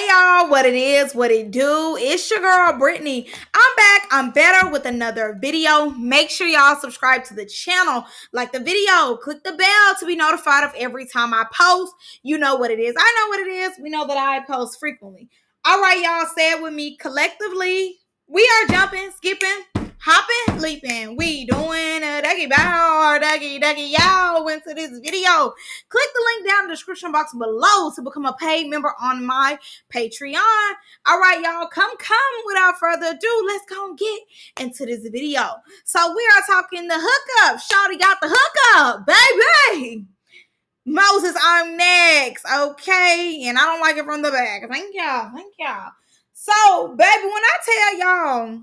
Hey y'all, what it is, what it do. It's your girl Brittany. I'm back. I'm better with another video. Make sure y'all subscribe to the channel, like the video, click the bell to be notified of every time I post. You know what it is. I know what it is. We know that I post frequently. All right, y'all, say it with me collectively. We are jumping, skipping, hopping, leaping. We doing a ducky bow, ducky, y'all into this video. Click the link down in the description box below to become a paid member on my Patreon. All right, y'all, come. Without further ado, let's go and get into this video. So we are talking the hookup. Shawty got the hookup, baby. Moses, I'm next, okay? And I don't like it from the back. Thank y'all. So, baby, when I tell y'all,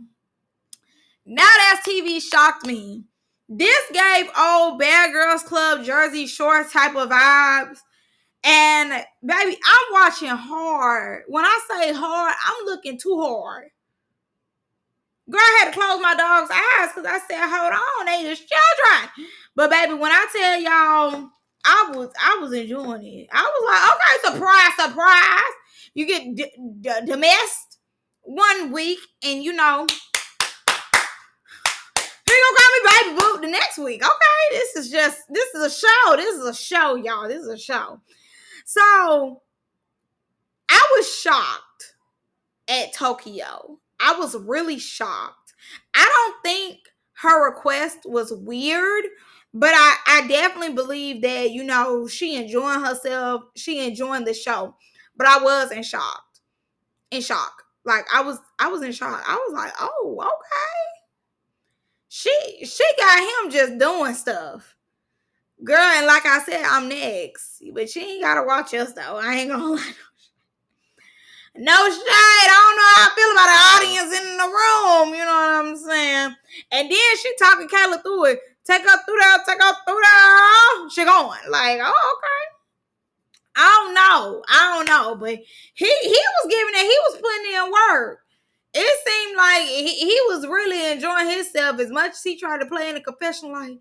now that TV shocked me. This gave old Bad Girls Club Jersey Shore type of vibes. And baby, I'm watching hard. When I say hard, I'm looking too hard. Girl, I had to close my dog's eyes because I said, hold on, they just children. But baby, when I tell y'all, I was enjoying it. I was like, okay, surprise. You get domestic 1 week, and you know, he gonna call me baby boo the next week. Okay, this is a show. This is a show, y'all. This is a show. So I was shocked at Tokyo. I was really shocked. I don't think her request was weird, but I definitely believe that, you know, she enjoying herself. She enjoying the show. But I was in shock. Like I was in shock. I was like, oh, okay. She got him just doing stuff. Girl, and like I said, I'm next. But she ain't gotta watch us though. I ain't gonna lie. No shade. I don't know how I feel about the audience in the room. You know what I'm saying? And then she talking Kayla through it. Take her through there. She going. Like, oh, okay. I don't know. But he was giving it. He was putting in work. It seemed like he was really enjoying himself as much as he tried to play in the confession. Like,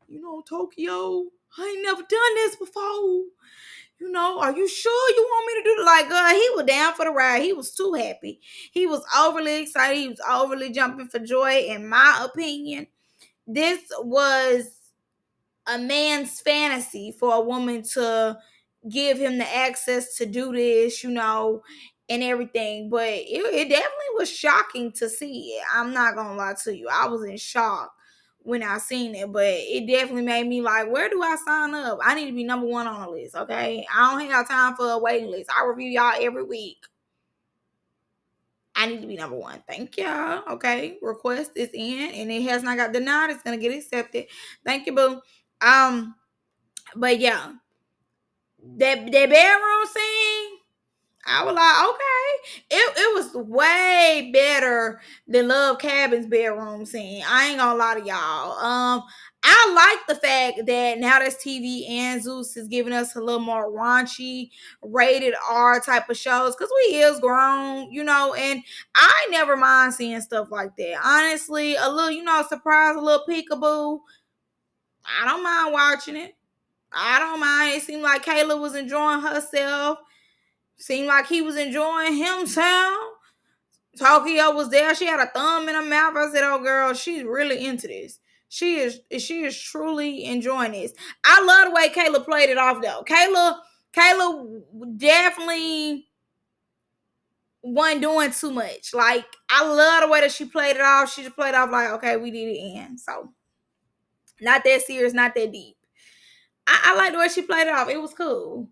you know, Tokyo, I ain't never done this before. You know, are you sure you want me to do it? Like, he was down for the ride. He was too happy. He was overly excited. He was overly jumping for joy. In my opinion, this was a man's fantasy for a woman to give him the access to do this, you know, and everything. But it definitely was shocking to see it. I'm not going to lie to you. I was in shock when I seen it, but it definitely made me like, where do I sign up? I need to be number one on the list, okay? I don't have time for a waiting list. I review y'all every week. I need to be number one. Thank y'all. Okay. Request is in and it has not got denied. It's gonna get accepted. Thank you, boo. But yeah. That bedroom scene, I was like, okay. It was way better than Love Cabin's bedroom scene. I ain't gonna lie to y'all. I like the fact that Now That's TV and Zeus is giving us a little more raunchy, rated R type of shows because we is grown, you know, and I never mind seeing stuff like that. Honestly, a little, you know, surprise, a little peekaboo. I don't mind watching it. I don't mind. It seemed like Kayla was enjoying herself. Seemed like he was enjoying himself. Tokyo was there. She had a thumb in her mouth. I said, "Oh, girl, she's really into this. She is truly enjoying this." I love the way Kayla played it off, though. Kayla definitely wasn't doing too much. Like, I love the way that she played it off. She just played off like, okay, we did it end. So, not that serious, not that deep. I like the way she played it off. It was cool.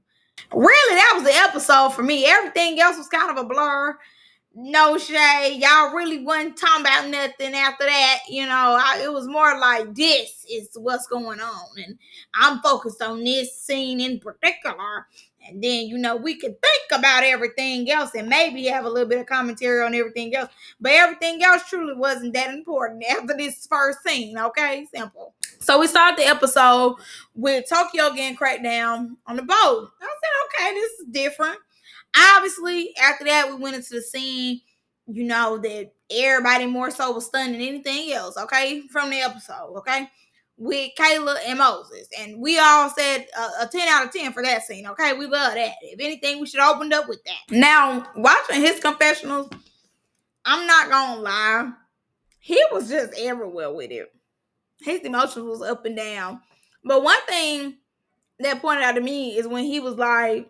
Really, that was the episode for me. Everything else was kind of a blur. No shade. Y'all really wasn't talking about nothing after that. You know, it was more like this is what's going on. And I'm focused on this scene in particular. And then, you know, we could think about everything else and maybe have a little bit of commentary on everything else. But everything else truly wasn't that important after this first scene. Okay? Simple. So we started the episode with Tokyo getting cracked down on the boat. I said, okay, this is different. Obviously, after that, we went into the scene, you know, that everybody more so was stunned than anything else, okay, from the episode, okay? with Kayla and Moses. And we all said a 10 out of 10 for that scene. Okay, we love that. If anything, we should have opened up with that. Now, watching his confessionals, I'm not gonna lie, he was just everywhere with it. His emotions was up and down. But one thing that pointed out to me is when he was like,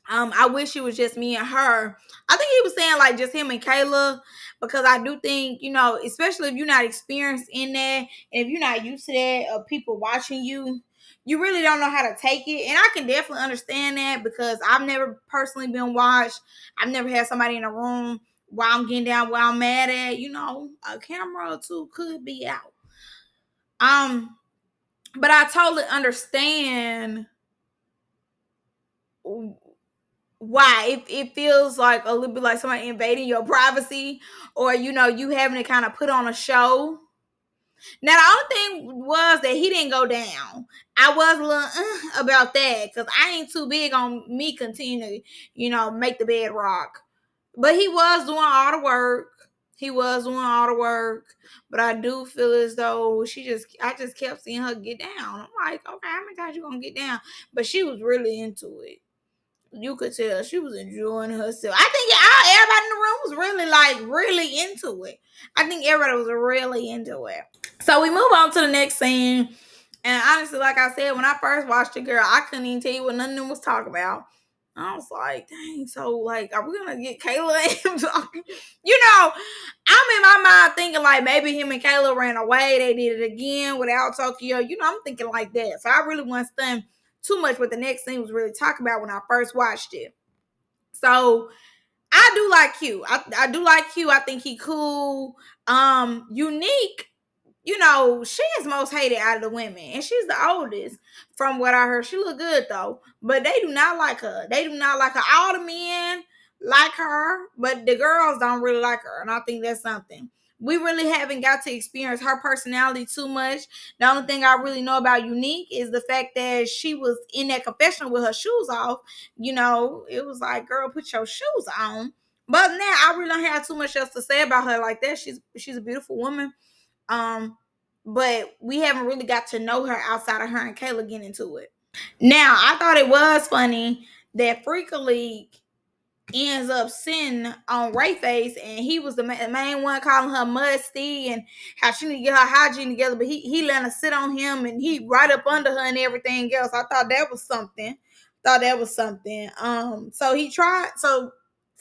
I wish it was just me and her. I think he was saying like just him and Kayla, because I do think, especially if you're not experienced in that, and if you're not used to that of people watching you, you really don't know how to take it. And I can definitely understand that because I've never personally been watched. I've never had somebody in a room while I'm getting down, while I'm mad at, a camera or two could be out. But I totally understand why it feels like a little bit like somebody invading your privacy, or you having to kind of put on a show. Now the only thing was that he didn't go down. I was a little about that because I ain't too big on me continuing to make the bed rock, but he was doing all the work. But I do feel as though I just kept seeing her get down. I'm like, okay, how many times you gonna get down? But she was really into it. You could tell she was enjoying herself. I think everybody in the room was really into it. I think everybody was really into it. So we move on to the next scene. And honestly, like I said, when I first watched it, girl, I couldn't even tell you what none of them was talking about. I was like, dang, so like, are we gonna get Kayla and him talking? I'm in my mind thinking like maybe him and Kayla ran away, they did it again without Tokyo. I'm thinking like that. So I really wasn't stunned too much what the next scene was really talking about when I first watched it. So I do like Q. I do like Q. I think he cool. Unique, she is most hated out of the women, and she's the oldest. From what I heard, she look good though, but they do not like her. All the men like her, but the girls don't really like her, and I think that's something. We really haven't got to experience her personality too much. The only thing I really know about Unique is the fact that she was in that confessional with her shoes off. It was like, girl, put your shoes on. But now I really don't have too much else to say about her like that. She's a beautiful woman. But we haven't really got to know her outside of her and Kayla getting into it. Now, I thought it was funny that Freaka League ends up sitting on Ray Face, and he was the main one calling her musty and how she need to get her hygiene together, but he let her sit on him and he right up under her and everything else. I thought that was something. So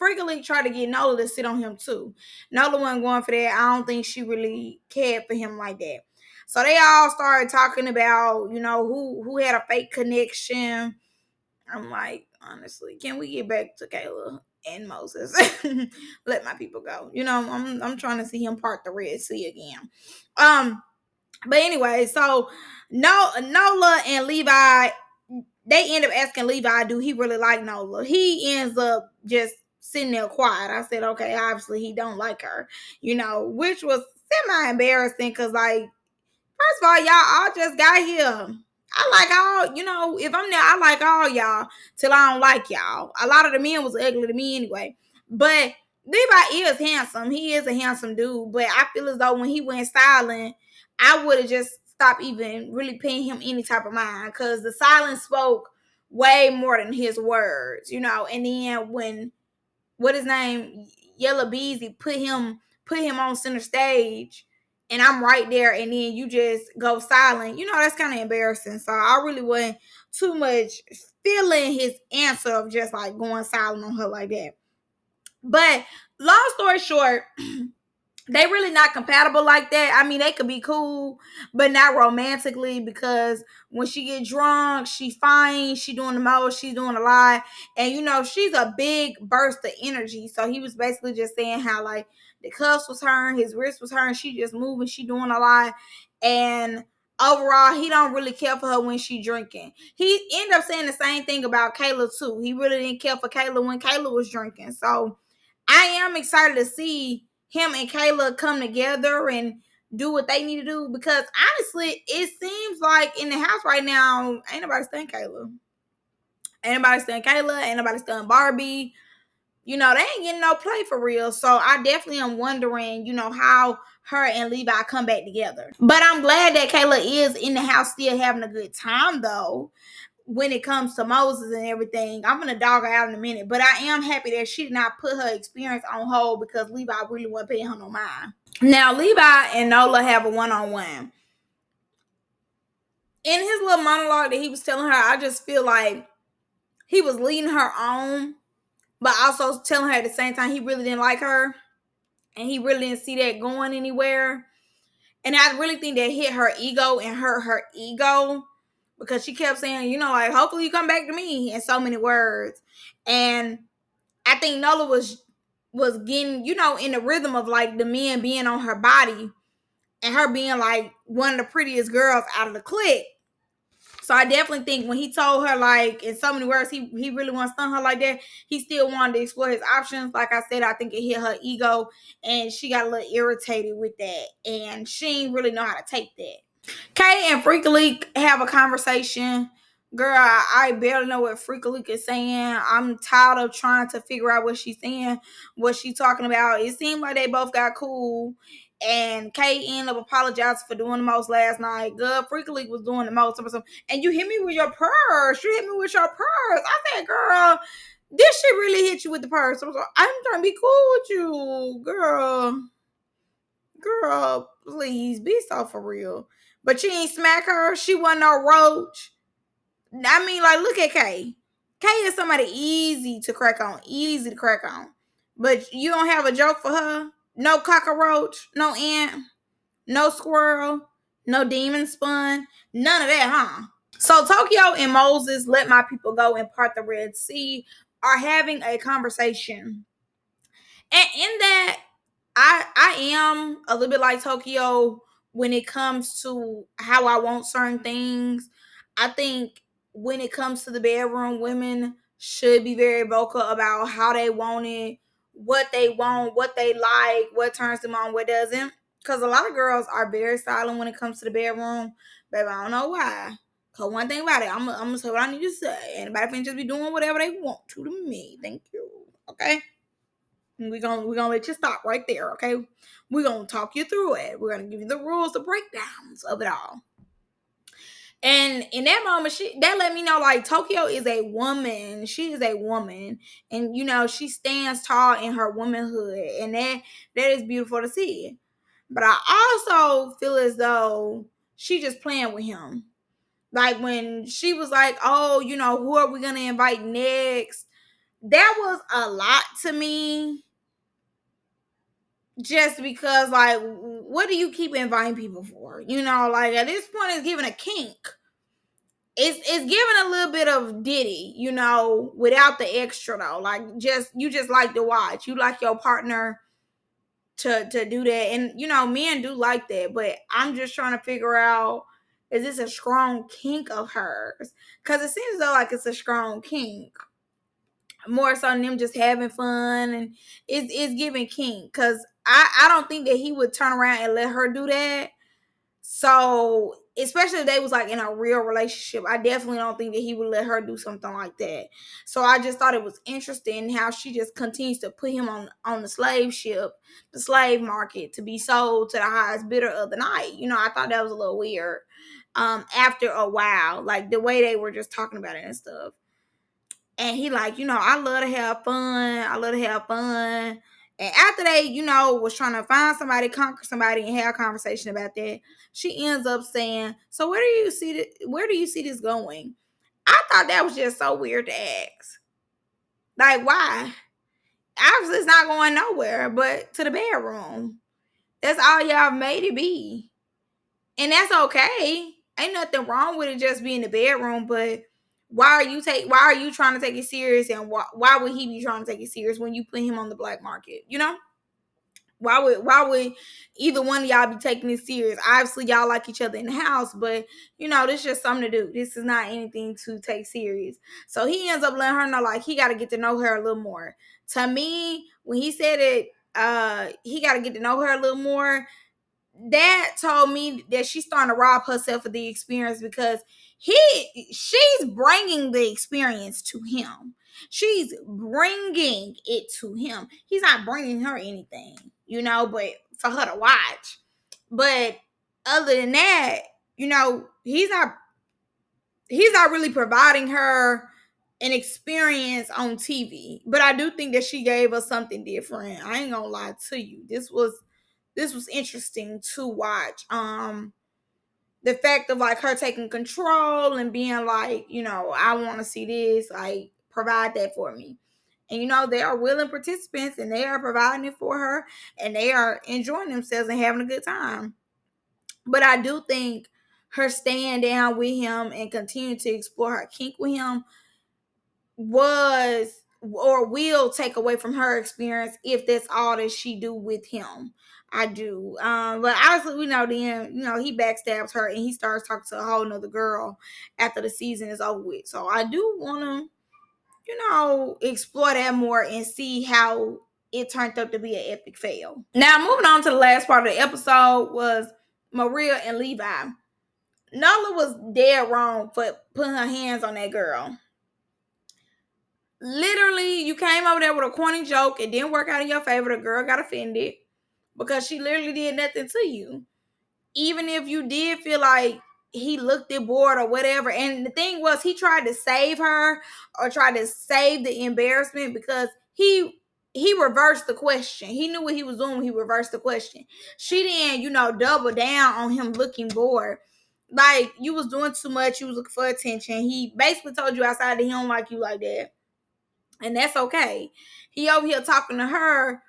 Freaka League tried to get Nola to sit on him too. Nola wasn't going for that. I don't think she really cared for him like that. So they all started talking about, who had a fake connection. I'm like, honestly, can we get back to Kayla and Moses? Let my people go. I'm trying to see him part the Red Sea again. But anyway, so Nola and Levi, they end up asking Levi, do he really like Nola? He ends up just sitting there quiet. I said, okay, obviously he don't like her, which was semi-embarrassing because, like, first of all, y'all all just got here. I like all, if I'm there, I like all y'all till I don't like y'all. A lot of the men was ugly to me anyway. But Levi is handsome. He is a handsome dude. But I feel as though when he went silent, I would have just stopped even really paying him any type of mind. Because the silence spoke way more than his words, And then when, what his name, Yellow Beezy put him on center stage, and I'm right there, and then you just go silent. That's kind of embarrassing. So I really wasn't too much feeling his answer of just like going silent on her like that. But long story short, they really not compatible like that. I mean, they could be cool, but not romantically, because when she get drunk, she fine, she doing the most, she's doing a lot. And she's a big burst of energy. So he was basically just saying how like the cuffs was her, his wrist was her, and she just moving, she doing a lot. And overall, he don't really care for her when she drinking. He ended up saying the same thing about Kayla too. He really didn't care for Kayla when Kayla was drinking. So I am excited to see him and Kayla come together and do what they need to do, because honestly, it seems like in the house right now, ain't nobody studying Kayla. Ain't nobody studying Barbie. They ain't getting no play for real. So I definitely am wondering, how her and Levi come back together. But I'm glad that Kayla is in the house still having a good time though. When it comes to Moses and everything, I'm gonna dog her out in a minute. But I am happy that she did not put her experience on hold because Levi really wasn't paying her no mind. Now Levi and Nola have a one-on-one. In his little monologue that he was telling her, I just feel like he was leading her on, but also telling her at the same time he really didn't like her and he really didn't see that going anywhere. And I really think that hit her ego and hurt her ego because she kept saying, like, hopefully you come back to me in so many words. And I think Nola was getting, in the rhythm of like the men being on her body and her being like one of the prettiest girls out of the clique. So I definitely think when he told her like in so many words he really wants to stun her like that, he still wanted to explore his options. Like I said, I think it hit her ego and she got a little irritated with that. And she didn't really know how to take that. Kay and Freaky Leak have a conversation. Girl, I barely know what Freaky Leak is saying. I'm tired of trying to figure out what she's saying, what she's talking about. It seemed like they both got cool. And Kay ended up apologizing for doing the most last night. Good, Freaky Leak was doing the most. And you hit me with your purse. You hit me with your purse. I said, girl, this shit really hit you with the purse. I'm trying to be cool with you, girl. Girl, please be so for real. But you ain't smack her. She wasn't no roach. I mean, like, look at Kay. Kay is somebody easy to crack on. Easy to crack on. But you don't have a joke for her? No cockroach, no ant, no squirrel, no demon spun. None of that, huh? So Tokyo and Moses, let my people go and part the Red Sea, are having a conversation. And in that, I am a little bit like Tokyo when it comes to how I want certain things. I think when it comes to the bedroom, women should be very vocal about how they want it, what they want, what they like, what turns them on, what doesn't. Because a lot of girls are very silent when it comes to the bedroom. Baby, I don't know why. Because one thing about it, I'm going to say what I need to say. Anybody can just be doing whatever they want to me. Thank you. Okay? We're gonna let you stop right there, okay? We're gonna talk you through it. We're gonna give you the rules, the breakdowns of it all. And in that moment, that let me know like Tokyo is a woman. She is a woman, and she stands tall in her womanhood, and that is beautiful to see. But I also feel as though she just playing with him. Like when she was like, "Oh, who are we gonna invite next?" That was a lot to me just because like what do you keep inviting people for, like at this point it's giving a kink, it's giving a little bit of Diddy, without the extra though, like you just like to watch, you like your partner to do that, and men do like that, but I'm just trying to figure out, is this a strong kink of hers? Because it seems though like it's a strong kink, more so than them just having fun, and it's giving kink, because I don't think that he would turn around and let her do that. So especially if they was like in a real relationship, I definitely don't think that he would let her do something like that. So I just thought it was interesting how she just continues to put him on the slave ship, the slave market, to be sold to the highest bidder of the night. I thought that was a little weird. After a while, like the way they were just talking about it and stuff. And he like, I love to have fun. I love to have fun. And after they, was trying to find somebody, conquer somebody, and have a conversation about that, she ends up saying, "So where do you see this going?" I thought that was just so weird to ask. Like, why? Obviously, it's not going nowhere, but to the bedroom. That's all y'all made it be, and that's okay. Ain't nothing wrong with it just being the bedroom, but why are you trying to take it serious, and why would he be trying to take it serious when you put him on the black market? Why would either one of y'all be taking this serious? Obviously y'all like each other in the house, but this is just something to do. This is not anything to take serious. So he ends up letting her know like he got to get to know her a little more. To me, when he said it, he got to get to know her a little more, that told me that she's starting to rob herself of the experience, because she's bringing the experience to him. She's bringing it to him. He's not bringing her anything, but for her to watch. But other than that, he's not really providing her an experience on TV. But I do think that she gave us something different. I ain't gonna lie to you. This was interesting to watch. The fact of like her taking control and being like, I want to see this, like provide that for me. And they are willing participants and they are providing it for her and they are enjoying themselves and having a good time. But I do think her staying down with him and continuing to explore her kink with him was or will take away from her experience if that's all that she do with him. I do. But obviously we know then, he backstabs her and he starts talking to a whole nother girl after the season is over with. So I do wanna, explore that more and see how it turned out to be an epic fail. Now moving on to the last part of the episode was Maria and Levi. Nola was dead wrong for putting her hands on that girl. Literally, you came over there with a corny joke. It didn't work out in your favor. The girl got offended because she literally did nothing to you. Even if you did feel like he looked it bored or whatever. And the thing was, he tried to save her or tried to save the embarrassment because he reversed the question. He knew what he was doing when he reversed the question. She didn't, double down on him looking bored. Like, you was doing too much. You was looking for attention. He basically told you outside that he don't like you like that. And that's okay. He over here talking to her.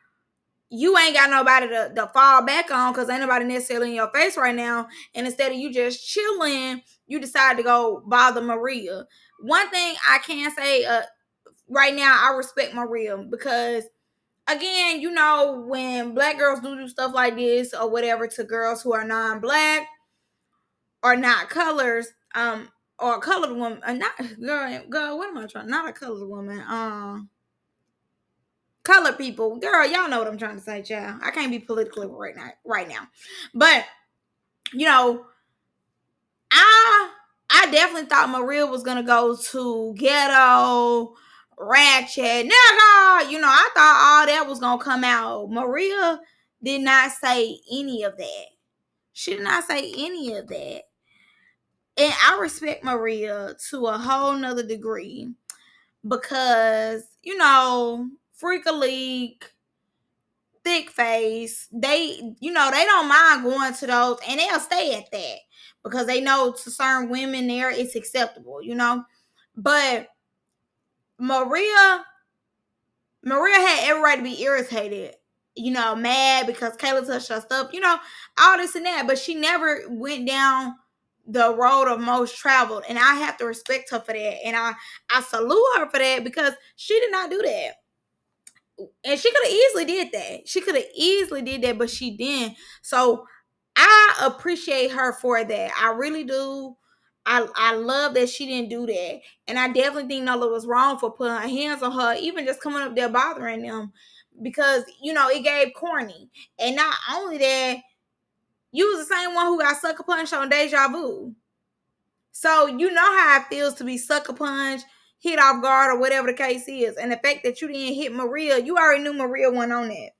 You ain't got nobody to fall back on because ain't nobody necessarily in your face right now. And instead of you just chilling, you decide to go bother Maria. One thing I can say right now, I respect Maria because, again, when black girls do stuff like this or whatever to girls who are non-black or not colors, or a colored woman, not girl, what am I trying? Not a colored woman, colored people, girl, y'all know what I'm trying to say, child. I can't be politically right now, but I definitely thought Maria was gonna go to ghetto, ratchet, nigga. I thought all that was gonna come out. Maria did not say any of that. She did not say any of that. And I respect Maria to a whole nother degree because, Freak a Leak, Thick Face, they don't mind going to those and they'll stay at that because they know to certain women there it's acceptable, But Maria had every right to be irritated, mad because Kayla touched her stuff, all this and that, but she never went down the road of most traveled, and I have to respect her for that, and I salute her for that because she did not do that. And she could have easily did that. But she didn't. So I appreciate her for that. I really do. I love that she didn't do that. And I definitely think Nola was wrong for putting her hands on her, even just coming up there bothering them. Because, it gave corny. And not only that, you was the same one who got sucker punched on Deja Vu. So you know how it feels to be sucker punched, hit off guard, or whatever the case is. And the fact that you didn't hit Maria, you already knew Maria wasn't on that.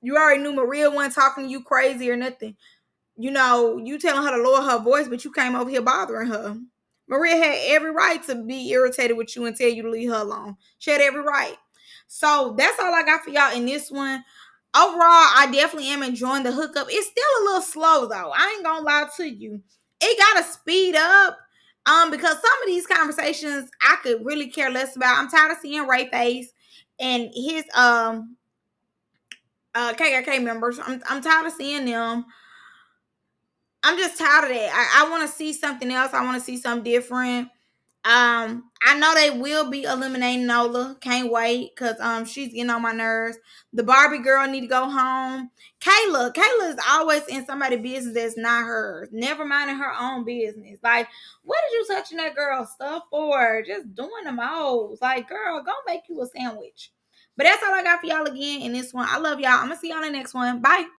You already knew Maria wasn't talking to you crazy or nothing. You telling her to lower her voice, but you came over here bothering her. Maria had every right to be irritated with you and tell you to leave her alone. She had every right. So that's all I got for y'all in this one. Overall, I definitely am enjoying the hookup. It's still a little slow though. I ain't gonna lie to you. It gotta speed up. Because some of these conversations I could really care less about. I'm tired of seeing Ray Face and his KKK members. I'm tired of seeing them. I'm just tired of that. I want to see something else. I want to see something different. I know they will be eliminating Nola. Can't wait because she's getting on my nerves. The Barbie girl need to go home. Kayla is always in somebody's business that's not hers. Never minding her own business. Like, what did you touching that girl's stuff for? Just doing the most. Like, girl, go make you a sandwich. But that's all I got for y'all again in this one. I love y'all. I'm gonna see y'all in the next one. Bye.